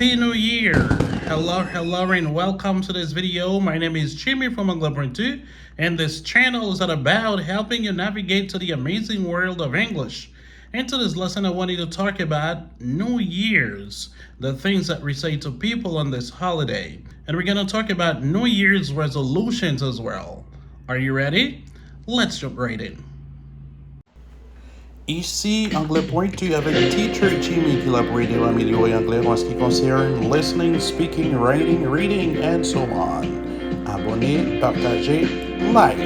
Happy New Year! Hello, and welcome to this video. My name is Jimmy from Anglais.2, and this channel is all about helping you navigate to the amazing world of English. And to this lesson, I wanted to talk about New Year's, the things that we say to people on this holiday. And we're going to talk about New Year's resolutions as well. Are you ready? Let's jump right in. Ici, Anglais.2 avec Teacher Jimmy qui l'a pour aider à améliorer l'anglais en ce qui concerne listening, speaking, writing, reading, and so on. Abonnez, partagez, like.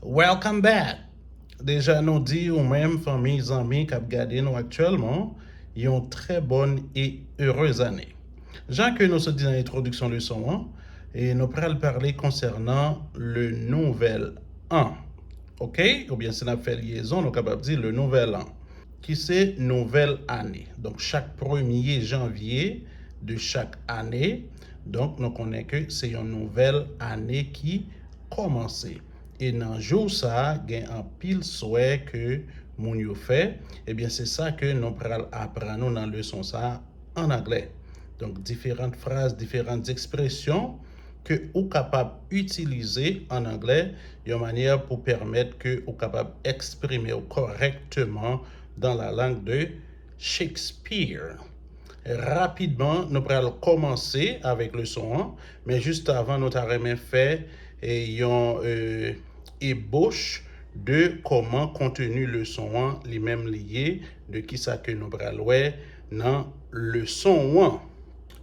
Welcome back. Déjà nous dit ou même familles amis qui regardent nous actuellement, ils ont très bonne et heureuse année. Jean que nous se dit dans l'introduction de leçon, et nous allons parler concernant le nouvel an. OK? Ou bien si nous fait liaison, nous sommes capables de dire le nouvel an, qui c'est nouvelle année. Donc, chaque 1er janvier de chaque année, donc, nous connaissons que c'est une nouvelle année qui commence. Et dans le jour ça, il y a un pile souhait que mon yo fait. Eh bien, c'est ça que nous allons apprendre dans la leçon ça en anglais. Donc, différentes phrases, différentes expressions que vous êtes capable d'utiliser en anglais de manière pour permettre que vous êtes capable d'exprimer correctement dans la langue de Shakespeare. Rapidement, nous allons commencer avec le son 1, mais juste avant, nous allons faire une ébauche de comment contenu le son 1 lui-même lié de qui ça que nous allons dans le son 1.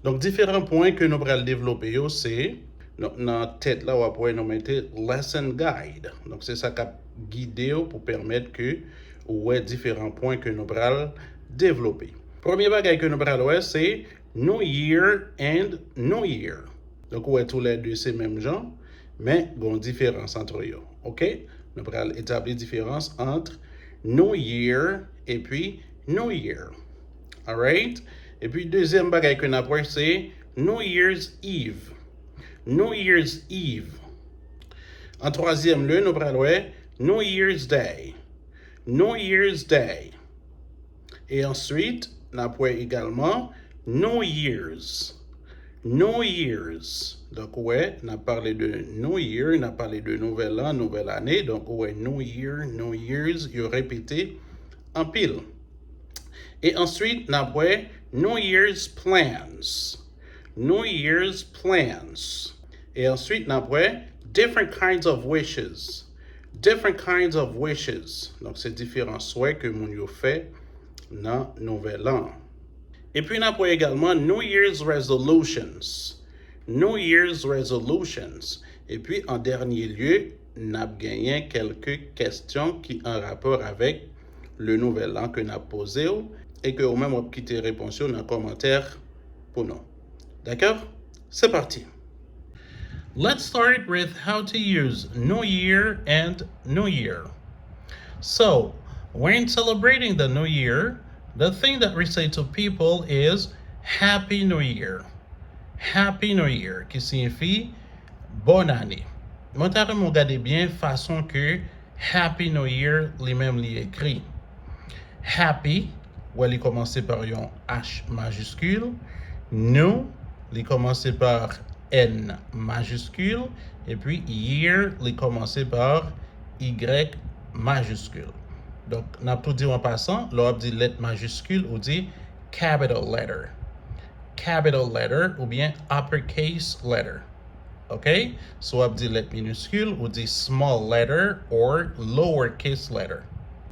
Donc, différents points que nous allons développer, c'est dans la tête là, on va nous mettre lesson guide. Donc, c'est ça qui a guidé pour permettre que vous ayez différents points que nous allons développer. Premier bagage que nous allons voir, c'est New Year and New Year. Donc, vous avez tous les deux ces mêmes gens, mais il y a une différence entre eux. OK? Nous allons établir différence entre New Year et puis New Year. All right? Et puis, deuxième bagage que nous avons, c'est New Year's Eve. New Year's Eve. En troisième lieu, nous allons New Year's Day. New Year's Day. Et ensuite, nous avons également New Year's. New Year's. Donc, ouais, on a parlé de New Year, on a parlé de nouvel an, nouvelle année. Donc, ouais, New Year, New Year's, il répété en pile. Et ensuite, on a New Year's Plans. New Year's Plans. Et ensuite, on a different kinds of wishes. Different kinds of wishes. Donc, c'est différents souhaits que mon yo fait dans nouvel an. Et puis, on a également New Year's Resolutions. New Year's Resolutions. Et puis, en dernier lieu, on a gagné quelques questions qui ont rapport avec le nouvel an que nous avons posé et que vous-même vous quittez les réponses dans les commentaires pour nous. D'accord? C'est parti. Let's start with how to use New Year and New Year. So, when celebrating the New Year, the thing that we say to people is Happy New Year. Happy New Year, qui signifie bonne année. Moi, je regarde bien façon que Happy New Year lui-même lui écrit. Happy, où il commence par un H majuscule. New, il commence par N majuscule. Et puis year, il commence par Y majuscule. Donc, on a tout dit en passant, là, on dit lettre majuscule ou dit capital letter. Capital letter ou bien uppercase letter. OK? So, on dit lettre minuscule ou dit small letter or lowercase letter.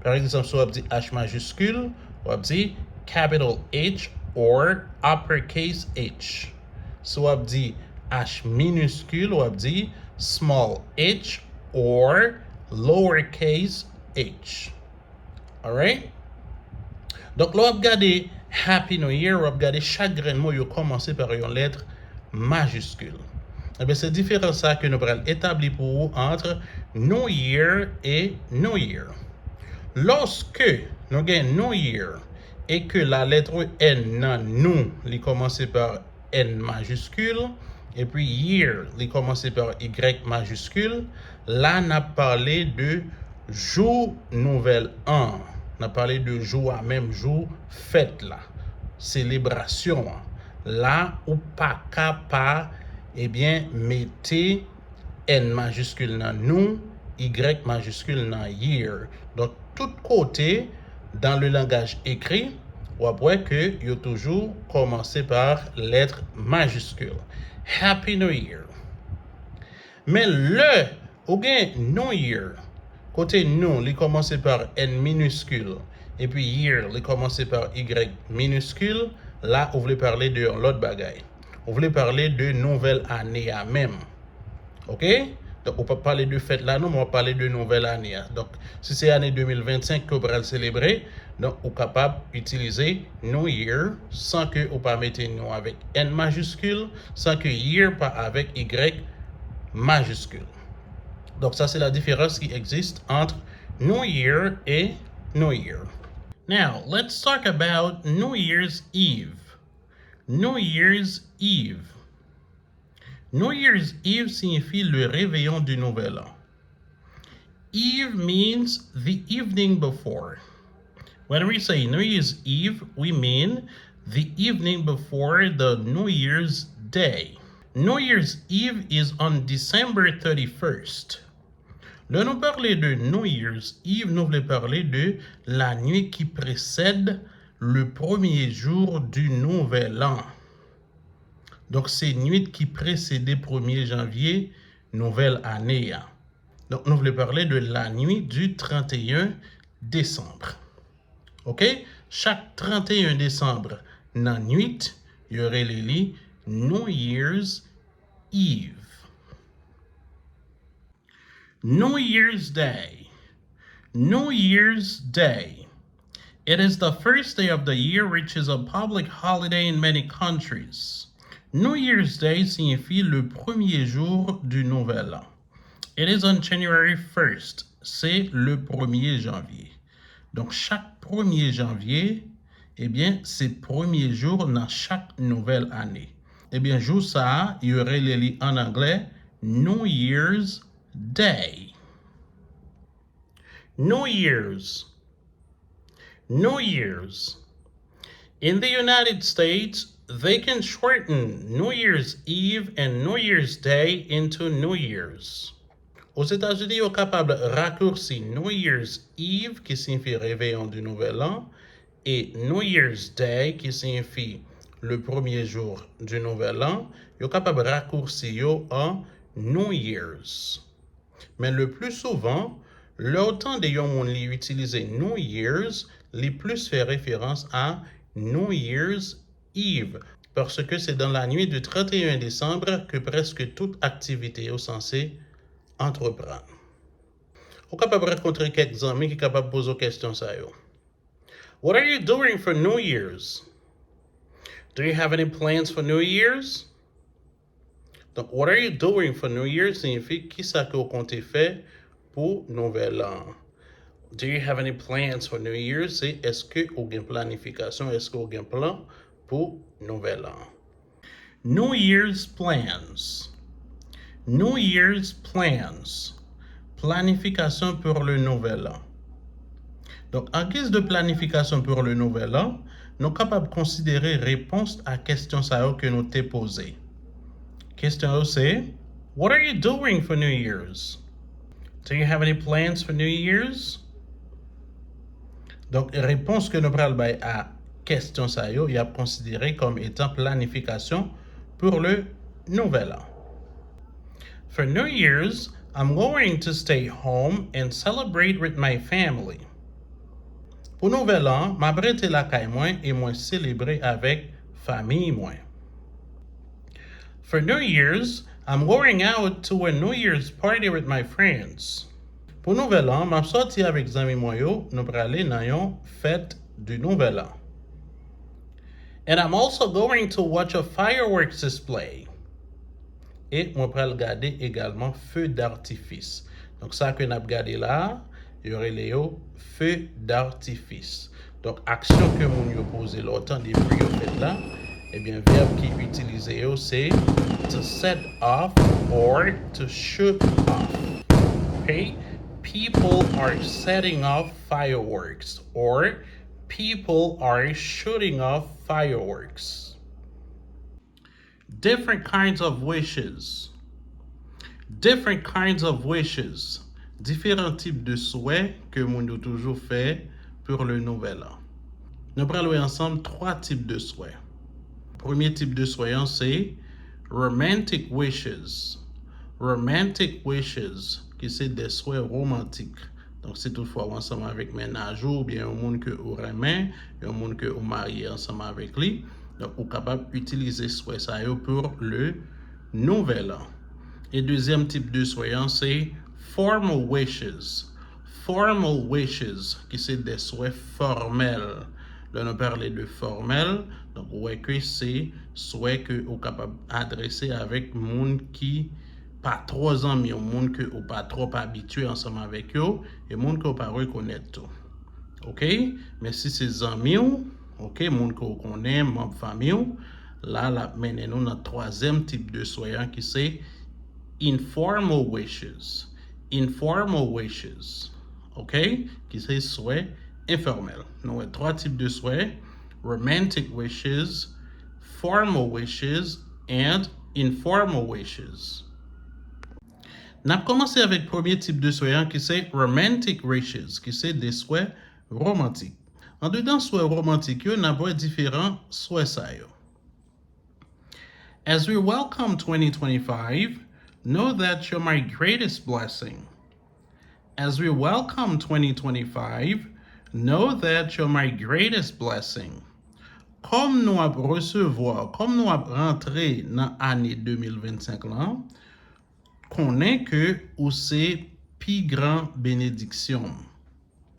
Par exemple, so on dit H majuscule, on dit capital H or uppercase H. So on dit H minuscule, on dit small h or lowercase h. Alright? Donc là, on va regarder Happy New Year, on va regarder chaque grain de mot, il commence par une lettre majuscule. Eh bien, c'est différent ça que nous allons établir pour vous entre New Year et New Year. Lorsque nous avons New Year et que la lettre N dans nous, il commence par N majuscule, et puis year, il commence par Y majuscule, là, on a parlé de jour nouvel an. On a parlé de jour à même jour, fête là, célébration. Là, ou pas capable, eh bien, mettez N majuscule dans nous, Y majuscule dans year. Donc, tout côté, dans le langage écrit, ou après que il toujours commencé par lettre majuscule. Happy New Year. Mais le, ou bien New Year, côté nous, il commence par N minuscule, et puis year, il commence par Y minuscule, là, vous voulez parler de l'autre bagaille. Vous voulez parler de nouvelle année à même. OK? Donc, on peut parler de fête là, non, mais on va parler de nouvelle année. Donc, si c'est l'année 2025 que vous allez célébrer, donc, vous êtes capable d'utiliser New Year sans que vous pas mettre nous avec N majuscule, sans que year pas avec Y majuscule. Donc, ça, c'est la différence qui existe entre New Year et New Year. Now, let's talk about New Year's Eve. New Year's Eve. New Year's Eve signifie le réveillon du Nouvel An. Eve means the evening before. When we say New Year's Eve, we mean the evening before the New Year's Day. New Year's Eve is on December 31st. Là, nous parler de New Year's Eve, nous voulons parler de la nuit qui précède le premier jour du Nouvel An. Donc, c'est nuit qui précède le 1er janvier, nouvelle année. Donc, nous voulons parler de la nuit du 31 décembre. OK? Chaque 31 décembre, dans la nuit, il y aurait les lits New Year's Eve. New Year's Day. New Year's Day. It is the first day of the year, which is a public holiday in many countries. New Year's Day signifie le premier jour du Nouvel An. It is on January 1st. C'est le 1er janvier. Donc, chaque 1er janvier, eh bien, c'est premier jour dans chaque nouvelle année. Eh bien, jour ça, il y aurait les lits en anglais New Year's Day. New Year's. New Year's. In the United States, they can shorten New Year's Eve and New Year's Day into New Year's. Aux États-Unis, ils sont capables de raccourcir New Year's Eve, qui signifie réveillon du Nouvel An, et New Year's Day, qui signifie le premier jour du Nouvel An. Ils sont capables de raccourcir en New Year's. Mais le plus souvent, l'autant de gens qui utilisent New Year's, les plus fait référence à New Year's Eve, parce que c'est dans la nuit du 31 décembre que presque toute activité est censée entreprendre. Vous êtes capable de rencontrer quelques amis qui sont capables de poser des questions à eux. What are you doing for New Year's? Do you have any plans for New Year's? Donc, what are you doing for New Year's signifie qui ça que vous comptez faire pour Nouvel An. Do you have any plans for New Year's? C'est est-ce que vous avez une planification, est-ce que vous avez un plan pour Nouvel An? New Year's plans. New Year's plans. Planification pour le Nouvel An. Donc, en guise de planification pour le Nouvel An, nous sommes capables de considérer réponse à la question que nous t'ai posée. Question c'est, what are you doing for New Year's? Do you have any plans for New Year's? Donc, réponse que nous prenons à question il y a considéré comme étant planification pour le Nouvel An. For New Year's, I'm going to stay home and celebrate with my family. Pour Nouvel An, m'a prêté la caille moi et moi célébrer avec famille moi. For New Year's, I'm going out to a New Year's party with my friends. Pour Nouvel An, m'a sorti avec amis moi yo, nous aller dans une fête du Nouvel An. And I'm also going to watch a fireworks display. Et moi pral regarder également feu d'artifice. Donc ça que n'a regardé là, il y aurait les feu d'artifice. Donc action que mon yo posé longtemps depuis yo fait là, eh bien verbe qui utilisé c'est to set off or to shoot off. Okay? people are setting off fireworks, or people are shooting off fireworks. Different kinds of wishes. Different kinds of wishes. Différents types de souhaits que moun yo toujours fait pour le nouvel an. Nous parlons ensemble trois types de souhaits. Premier type de souhait, c'est romantic wishes. Romantic wishes, qui c'est des souhaits romantiques. Donc, c'est toutefois ensemble avec ménage ou bien un monde que vous aimez, un monde que vous mariez ensemble avec lui. Donc, vous êtes capable d'utiliser souhait ça pour le nouvel an. Et deuxième type de souhait, c'est formal wishes. Formal wishes, qui c'est des souhaits formels. Là, on parle de formel, donc ouais que c'est souhait que vous êtes capable d'adresser avec monde qui pas trop amis, monde que vous pas trop habitué ensemble avec eux, et monde que vous pas reconnaître tout. OK? Mais si c'est amis, OK, monde que vous connaissez, membre famille, là la mène nous dans troisième type de souhait qui c'est informal wishes. Informal wishes. OK? Qui c'est souhait informel. Nous avons trois types de souhaits: romantic wishes, formal wishes, and informal wishes. Nous avons commencé avec le premier type de souhait qui c'est romantic wishes, qui c'est des souhaits romantiques. En dedans souhaits romantiques, nous avons différents souhaits. As we welcome 2025, know that you're my greatest blessing. As we welcome 2025, know that you're my greatest blessing. Comme nous avons recevoir, comme nous avons rentré dans l'année 2025 là, connaît que ou c'est plus grand bénédiction.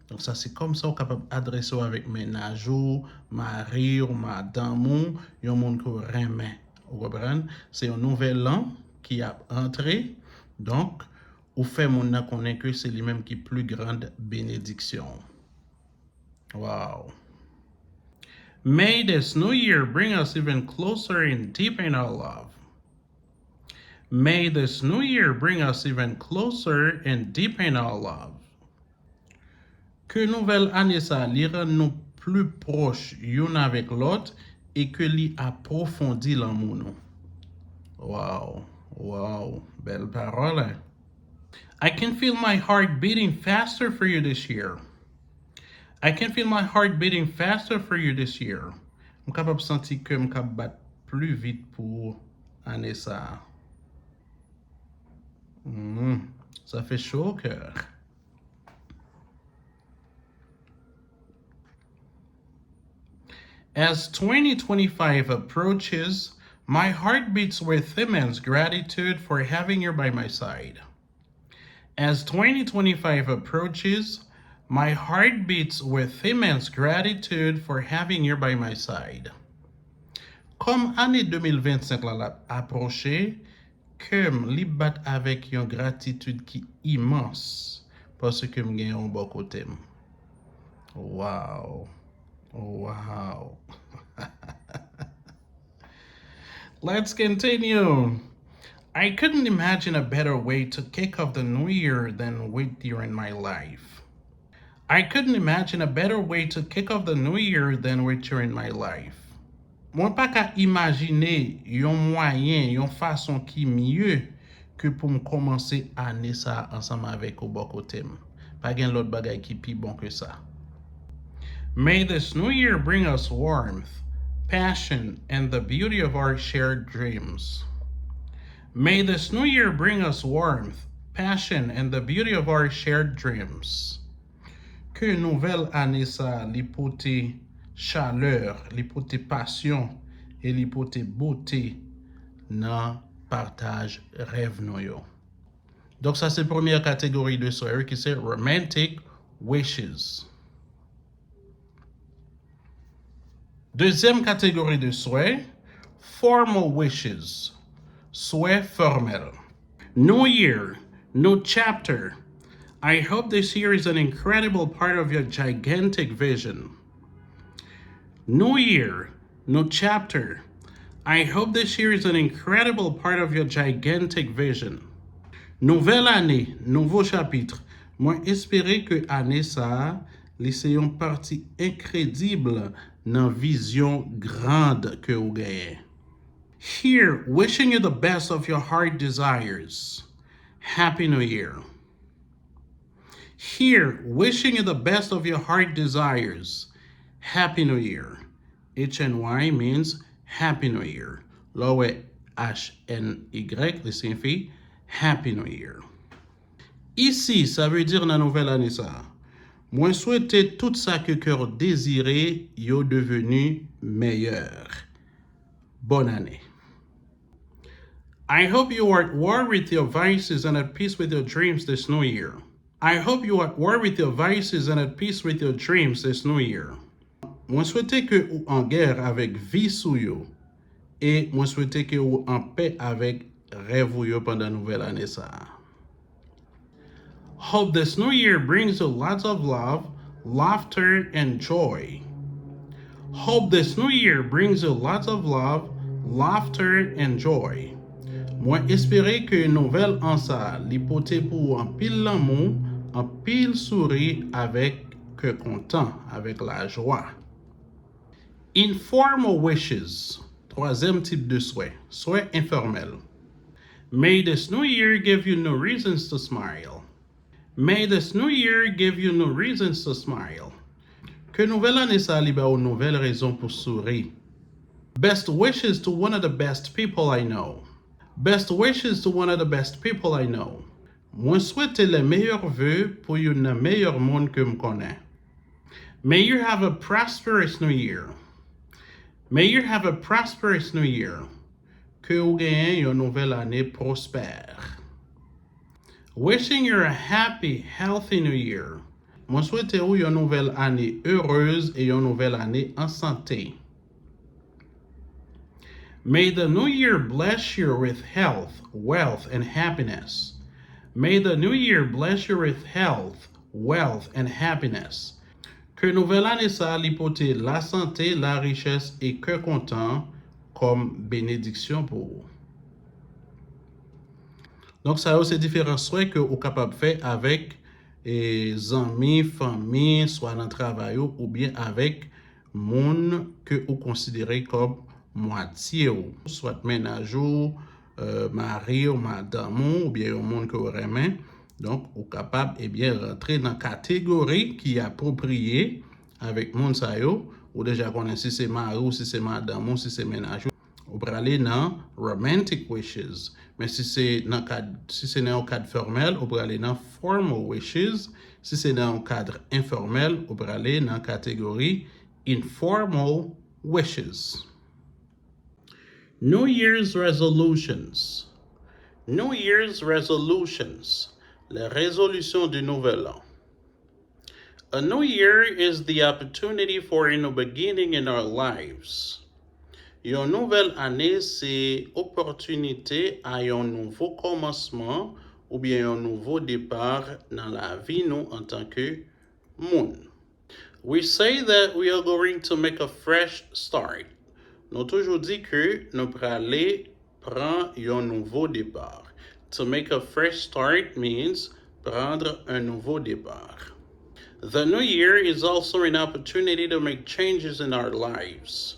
Donc ça c'est comme ça on est capable d'adresser avec ménage ou mari ou madame ou yon monde que remet. Vous comprenez? C'est un nouvel an qui a entré. Donc ou fait moun nan connaît que c'est lui-même qui plus grande bénédiction. Wow. May this new year bring us even closer and deeper in our love. May this new year bring us even closer and deeper in our love. Que nouvelle année ça li rend nous plus proches yon avec l'autre et que li approfondit l'amour nous. Wow. Wow. Belle parole. Hein? I can feel my heart beating faster for you this year. I can feel my heart beating faster for you this year. Je suis capable de sentir que je suis capable de battre plus vite pour année ça. Ça fait chaud au cœur. As 2025 approaches, my heart beats with immense gratitude for having you by my side. As 2025 approaches, my heart beats with immense gratitude for having you by my side. Comme année 2025 la approché, que m'li bat avec une gratitude qui immense parce que m'gagne un bon côté. Wow. Wow. Let's continue. I couldn't imagine a better way to kick off the new year than with you in my life. I couldn't imagine a better way to kick off the new year than with you in my life. Moi pas qu'à imaginer yon moyen, yon façon qui mieux que pour me commencer année ça ensemble avec au bon côté. Pas gen l'autre bagay qui pi bon que ça. May this new year bring us warmth, passion, and the beauty of our shared dreams. May this new year bring us warmth, passion, and the beauty of our shared dreams. Que nouvelle année ça li pote chaleur, li pote passion, et li pote beauté dans partage rêve nou yo. Donc ça c'est première catégorie de souhait qui c'est romantic wishes. Deuxième catégorie de souhait, formal wishes. Souhait formel. New year, new chapter. I hope this year is an incredible part of your gigantic vision. New year, new chapter. I hope this year is an incredible part of your gigantic vision. Nouvelle année, nouveau chapitre. Moi espérer que année ça, c'est une partie incrédible dans vision grande que vous gagnez. Here, wishing you the best of your heart desires. Happy New Year. Here, wishing you the best of your heart desires. Happy New Year. HNY means Happy New Year. Lowe HNY, le signifie Happy New Year. Ici, ça veut dire dans la nouvelle année ça. Moi souhaiter tout ça que cœur désiré yo devenu meilleur. Bonne année. I hope you are at war with your vices and at peace with your dreams this new year. I hope you are at war with your vices and at peace with your dreams this new year. Moi souhaite que ou en guerre avec vice ou yo et moi souhaite que ou en paix avec rêve ou yo pendant nouvelle année ça. Hope this new year brings you lots of love, laughter, and joy. Hope this new year brings you lots of love, laughter, and joy. Moi espérer que nouvelle an ça li pote pour un pile l'amour, un pile sourire avec cœur content, avec la joie. Informal wishes. Troisième type de souhait. Souhait informel. May this new year give you no reasons to smile. May this new year give you no reasons to smile. Que nouvelle année ça li ba ou nouvelle raison pour sourire. Best wishes to one of the best people I know. Best wishes to one of the best people I know. Moi souhaite les meilleurs vœux pour une meilleur monde que me connais. May you have a prosperous new year. May you have a prosperous new year. Que vous gagnez une nouvelle année prospère. Wishing you a happy, healthy new year. Moi souhaite vous une nouvelle année heureuse et une nouvelle année en santé. May the new year bless you with health, wealth, and happiness. May the new year bless you with health, wealth, and happiness. Que nouvelle année ça li pote la santé, la richesse et cœur content comme bénédiction pour vous. Donc ça c'est différents souhaits que vous capable faire avec amis, famille, soit dans le travail ou bien avec monde que vous considérez comme moitié ou soit ménage ou mari ou madame ou bien un monde que vous aimez. Donc vous capable bien rentrer dans la catégorie qui est appropriée avec monde ça yo ou déjà connaissez si c'est mari ou si c'est madame ou si c'est ménage. Vous pouvez aller dans romantic wishes. Mais si c'est dans un cadre formel, vous pouvez aller dans formal wishes. Si c'est dans un cadre informel, vous pouvez aller dans la catégorie informal wishes. New Year's resolutions. New Year's resolutions. Les résolutions du nouvel an. A new year is the opportunity for a new beginning in our lives. Une nouvelle année, c'est opportunité à un nouveau commencement ou bien un nouveau départ dans la vie nous en tant que monde. We say that we are going to make a fresh start. Nous toujours dit que nous allons prendre un nouveau départ. To make a fresh start means prendre un nouveau départ. The new year is also an opportunity to make changes in our lives.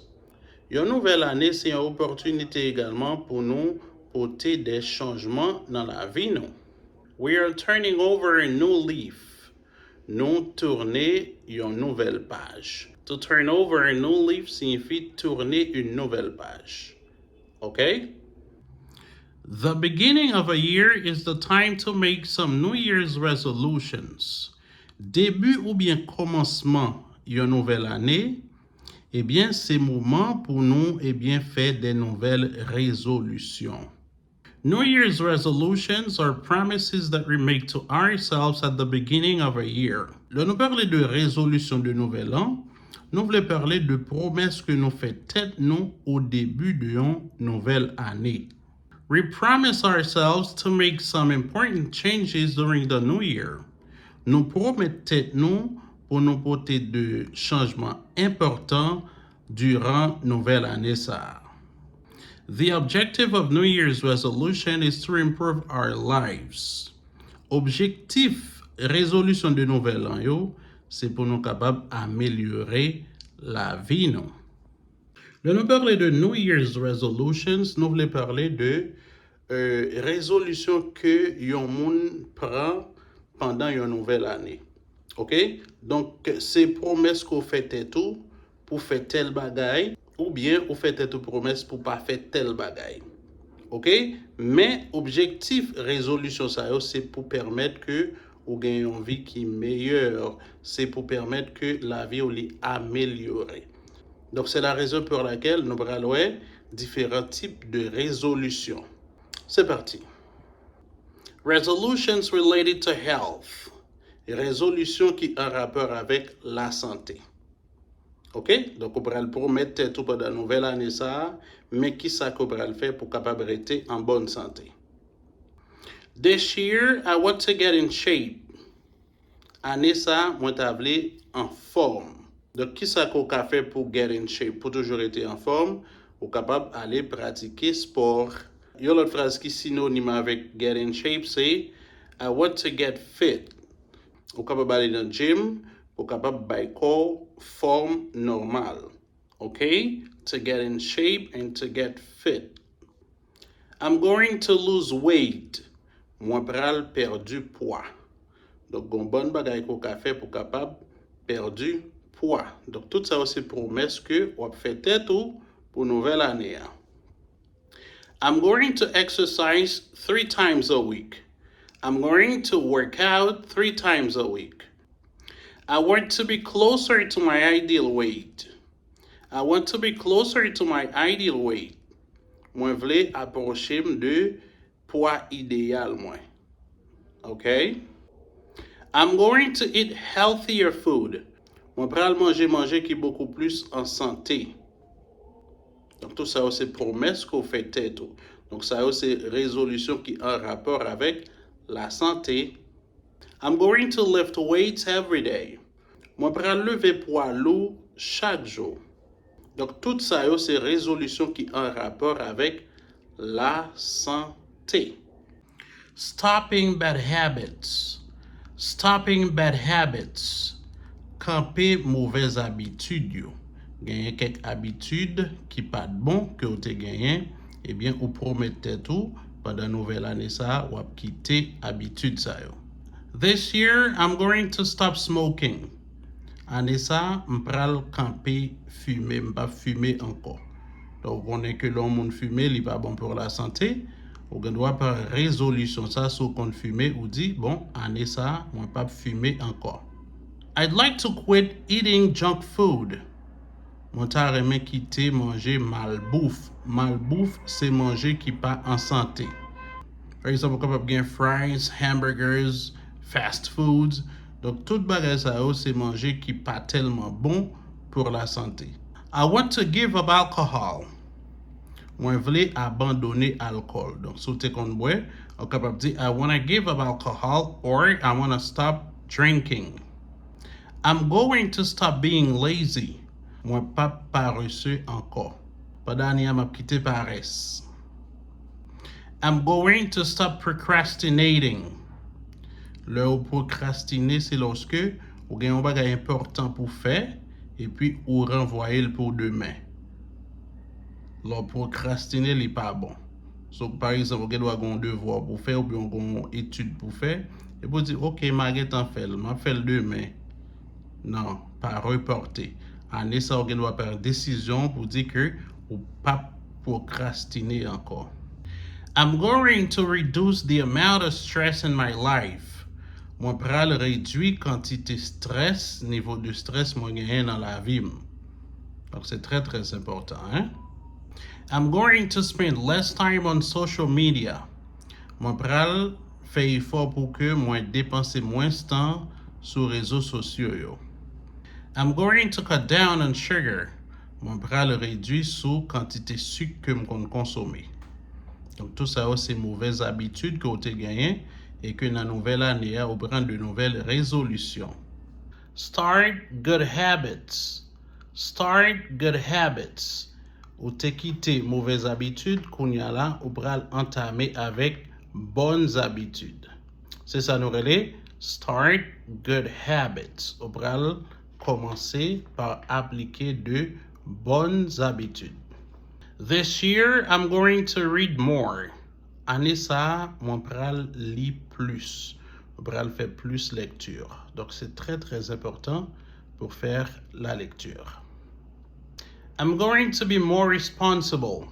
Une nouvelle année, c'est une opportunité également pour nous porter des changements dans la vie nous. We are turning over a new leaf. Nous tourner une nouvelle page. To turn over a new leaf signifie tourner une nouvelle page. Okay? The beginning of a year is the time to make some New Year's resolutions. Début ou bien commencement d'une nouvelle année, c'est moment pour nous faire des nouvelles résolutions. New Year's resolutions are promises that we make to ourselves at the beginning of a year. Là, nous parlons de résolution de nouvel an, nous voulons parler de promesses que nous faisons tête nous au début d'une nouvelle année. We promise ourselves to make some important changes during the new year. Nous promettons nous pour nous porter de changements importants durant nouvelle année ça. The objective of New Year's resolution is to improve our lives. Objectif résolution de nouvel an yo, c'est pour nous capables d'améliorer la vie non. Là nous parler de New Year's resolutions, nous voulons parler de résolution que yon moun prend pendant une nouvelle année. OK? Donc c'est promesse qu'on fait tout pour faire tel bagay ou bien ou fait tout promesse pour pas faire tel bagay. OK? Mais objectif résolution ça c'est pour permettre que ou gagne une vie qui est meilleure, c'est pour permettre que la vie ou li améliorer. Donc c'est la raison pour laquelle nous allons différents types de résolutions. C'est parti. Resolutions related to health. Résolution qui a un rapport avec la santé. OK? Donc, on va le promettre tout pendant la nouvelle année, ça, mais qui ça qu'on va le faire pour capable rester en bonne santé? This year, I want to get in shape. Année ça, moi t'avais en forme. Donc, qui ça qu'on va faire pour get in shape? Pour toujours être en forme, ou capable d'aller pratiquer sport. Il y a l'autre phrase qui est synonyme avec get in shape, c'est I want to get fit. Ou capable d'aller dans le gym, ou capable de corps forme normale. Okay? To get in shape and to get fit. I'm going to lose weight. Moi pral perdu poids. Donc gon bonne bagaille qu'on ka fait pour capable perdu poids. Donc tout ça c'est promesse que on fait tête pour nouvelle année. I'm going to exercise 3 times a week. I'm going to work out 3 times a week. I want to be closer to my ideal weight. I want to be closer to my ideal weight. Moi vle approcher de poids idéal moi. Okay? I'm going to eat healthier food. Moi pral manger qui beaucoup plus en santé. Donc tout ça c'est promesse qu'on fait tête. Donc ça c'est résolution qui a un rapport avec la santé. I'm going to lift weights every day. Moi pral lever poids lourd chaque jour. Donc tout ça c'est résolution qui a un rapport avec la santé. Stopping bad habits. Stopping bad habits. Camper mauvaises habitudes yo. Gagner quelques habitudes qui pas de bon que vous avez gagné, eh bien vous promettez tout pendant nouvelle année ça ou quitter habitude ça yo. This year I'm going to stop smoking. Année ça m'pral camper fumer, m'pas fumer encore. Donc on est que l'homme fumer, il pas bon pour la santé. On doit par résolution ça sur qu'on fumer ou dit bon année ça moi pas fumer encore. I'd like to quit eating junk food. Mon ta remet quitter manger malbouffe. Malbouffe c'est manger qui pas en santé. Par exemple, capable bien fries, hamburgers, fast foods. Donc tout bagage ça c'est manger qui pas tellement bon pour la santé. I want to give up alcohol. Moi voulais abandonner alcool. Donc si tu qu'on boit, on capable dire I want to give up alcohol or I want to stop drinking. I'm going to stop being lazy. Moi pas paresseux encore. Pas dernier m'a quitté paresse. I'm going to stop procrastinating. Le procrastiner c'est lorsque ou gagne un bagage important pour faire et puis ou renvoyer le pour demain. Le procrastiner n'est pas bon. So, par exemple, vous avez un devoir pour faire ou bien une étude pour faire et vous dites OK, je t'en fais, je fais le demain. Non, pas reporter. En ça, vous doit prendre décision pour dire que ou pas procrastiner encore. I'm going to reduce the amount of stress in my life. Moi pral réduire quantité stress, niveau de stress moi gagne dans la vie. Donc c'est très très important, hein? I'm going to spend less time on social media. Moi pral faire effort pour que moi dépenser moins de temps sur les réseaux sociaux yo. I'm going to cut down on sugar. Moi pral réduire sur quantité sucre que me consommer. Donc tout ça c'est mauvaises habitudes que vous avez gagnées et que dans la nouvelle année vous prend de nouvelles résolutions. Start good habits. Start good habits. Ou te quitter mauvaises habitudes qu'on y a là ou pral entamer avec bonnes habitudes. C'est ça nous relais Start good habits. Ou pral commencer par appliquer de bonnes habitudes. This year, I'm going to read more. Année ça, mon pral lit plus. Mon pral fait plus lecture. Donc, c'est très, très important pour faire la lecture. I'm going to be more responsible.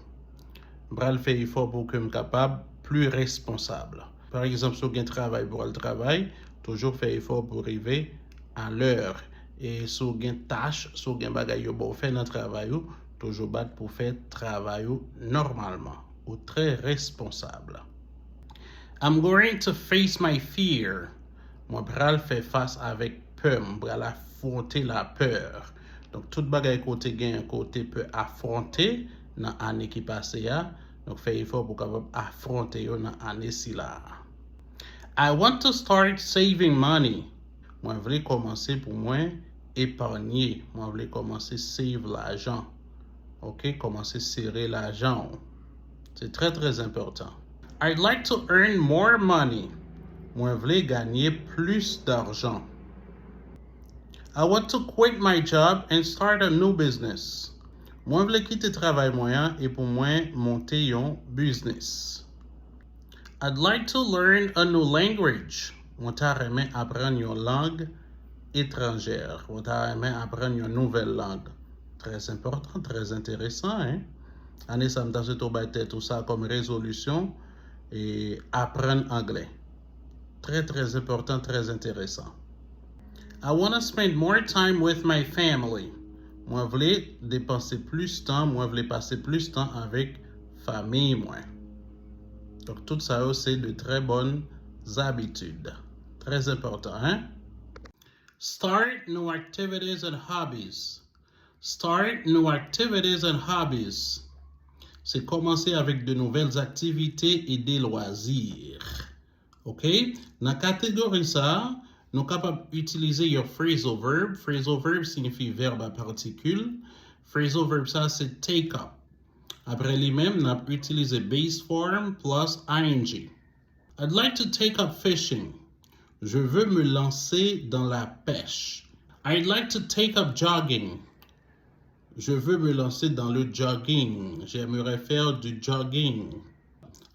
Pral fait effort pour que je sois capable plus responsable. Par exemple, si vous avez un travail pour le travail, toujours faire effort pour arriver à l'heure. Et si vous avez une tâche, si vous avez un bagage pour faire dans le travail, toujours battre pour faire le travail normalement ou très responsable. I'm going to face my fear. Moi, pral fait face avec peur. Moi, pral affronter la peur. Donc, tout bagage côté gain, côté peut affronter dans l'année qui passe. Donc, fait effort pour capable affronter dans l'année si là. I want to start saving money. Moi, je voulais commencer pour moi épargner. Moi, je voulais commencer save l'argent. OK, commencer serrer l'argent. C'est très, très important. I'd like to earn more money. Moi, je voulais gagner plus d'argent. I want to quit my job and start a new business. Moi, je voulais quitter le travail moyen et pour moi, monter un business. I'd like to learn a new language. Moi, j'aimerais apprendre une langue étrangère. Moi, j'aimerais apprendre une nouvelle langue. Très important, très intéressant, hein? Année, ça me donne tout ça comme résolution et apprendre anglais. Très, très important, très intéressant. I want to spend more time with my family. Moi, je voulais dépenser plus de temps, moi, je voulais passer plus de temps avec famille, moi. Donc, tout ça, c'est de très bonnes habitudes. Très important, hein? Start new activities and hobbies. Start new activities and hobbies. C'est commencer avec de nouvelles activités et des loisirs. OK? Dans la catégorie ça, nous sommes capables d'utiliser your phrasal verb. Phrasal verb signifie verbe à particule. Phrasal verb ça, c'est take up. Après lui-même, nous avons utilisé base form plus ing. I'd like to take up fishing. Je veux me lancer dans la pêche. I'd like to take up jogging. Je veux me lancer dans le jogging. J'aimerais faire du jogging.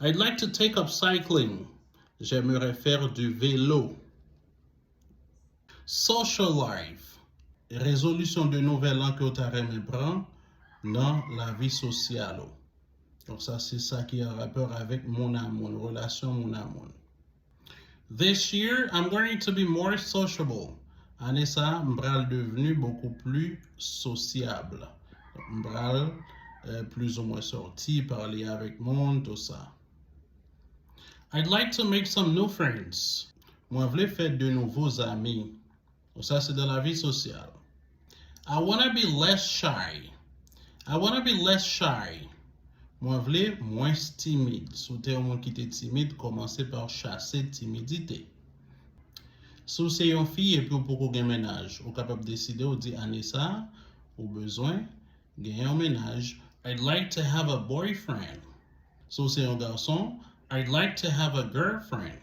I'd like to take up cycling. J'aimerais faire du vélo. Social life. Résolution de nouvel an que tu aimerais prendre dans la vie sociale. Donc ça, c'est ça qui a rapport avec mon amour, relation mon amour. This year, I'm going to be more sociable. Année ça, m'bral devenu beaucoup plus sociable. M'bral plus ou moins sorti, parler avec monde, tout ça. I'd like to make some new friends. Moi, je voulais faire de nouveaux amis. Donc ça, c'est dans la vie sociale. I want to be less shy. I want to be less shy. Moi, je voulais moins timide. Si vous êtes un monde qui est timide, commencez par chasser timidité. Si vous êtes une fille et puis vous pouvez gagner un ménage, vous êtes capable de décider, vous dites, Anessa, vous avez besoin de gagner un ménage. I'd like to have a boyfriend. Si vous êtes un garçon, I'd like to have a girlfriend.